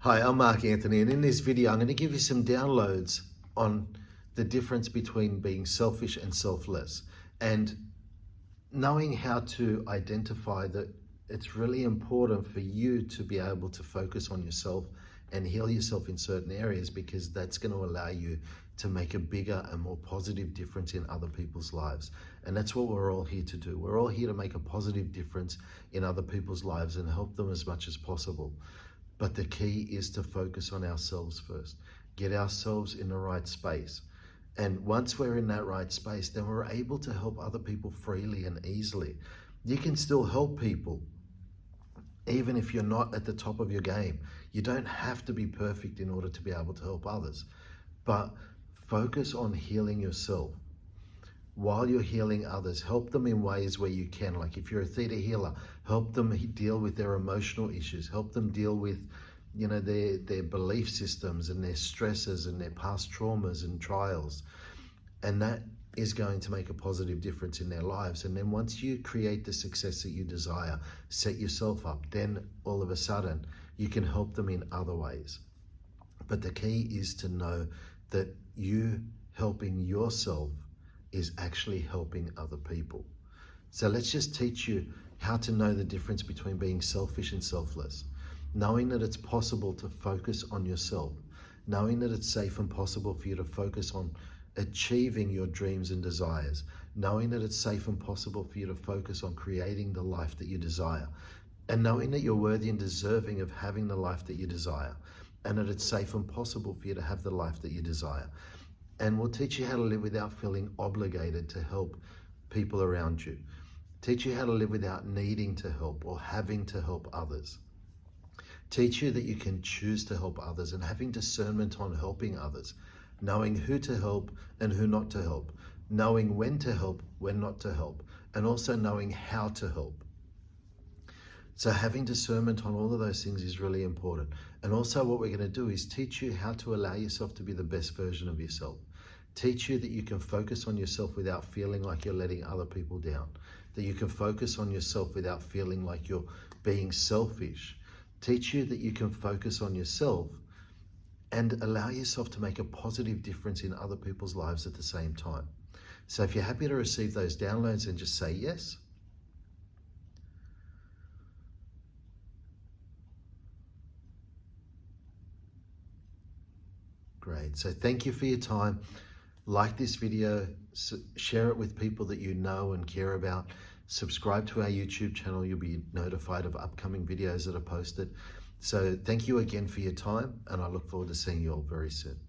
Hi, I'm Mark Anthony, and in this video I'm going to give you some downloads on the difference between being selfish and selfless, and knowing how to identify that it's really important for you to be able to focus on yourself and heal yourself in certain areas, because that's going to allow you to make a bigger and more positive difference in other people's lives. And that's what we're all here to do. We're all here to make a positive difference in other people's lives and help them as much as possible. But the key is to focus on ourselves first, get ourselves in the right space. And once we're in that right space, then we're able to help other people freely and easily. You can still help people, even if you're not at the top of your game. You don't have to be perfect in order to be able to help others, but focus on healing yourself. While you're healing others, help them in ways where you can. Like if you're a Theta healer, help them deal with their emotional issues, help them deal with, their belief systems and their stresses and their past traumas and trials. And that is going to make a positive difference in their lives. And then once you create the success that you desire, set yourself up, then all of a sudden you can help them in other ways. But the key is to know that you helping yourself is actually helping other people. So let's just teach you how to know the difference between being selfish and selfless. Knowing that it's possible to focus on yourself, knowing that it's safe and possible for you to focus on achieving your dreams and desires, knowing that it's safe and possible for you to focus on creating the life that you desire, and knowing that you're worthy and deserving of having the life that you desire, and that it's safe and possible for you to have the life that you desire. And we'll teach you how to live without feeling obligated to help people around you. Teach you how to live without needing to help or having to help others. Teach you that you can choose to help others and having discernment on helping others, knowing who to help and who not to help, knowing when to help, when not to help, and also knowing how to help. So having discernment on all of those things is really important. And also what we're going to do is teach you how to allow yourself to be the best version of yourself. Teach you that you can focus on yourself without feeling like you're letting other people down. That you can focus on yourself without feeling like you're being selfish. Teach you that you can focus on yourself and allow yourself to make a positive difference in other people's lives at the same time. So if you're happy to receive those downloads, then just say yes. Great. So thank you for your time. Like this video, share it with people that you know and care about. Subscribe to our YouTube channel. You'll be notified of upcoming videos that are posted. So thank you again for your time, and I look forward to seeing you all very soon.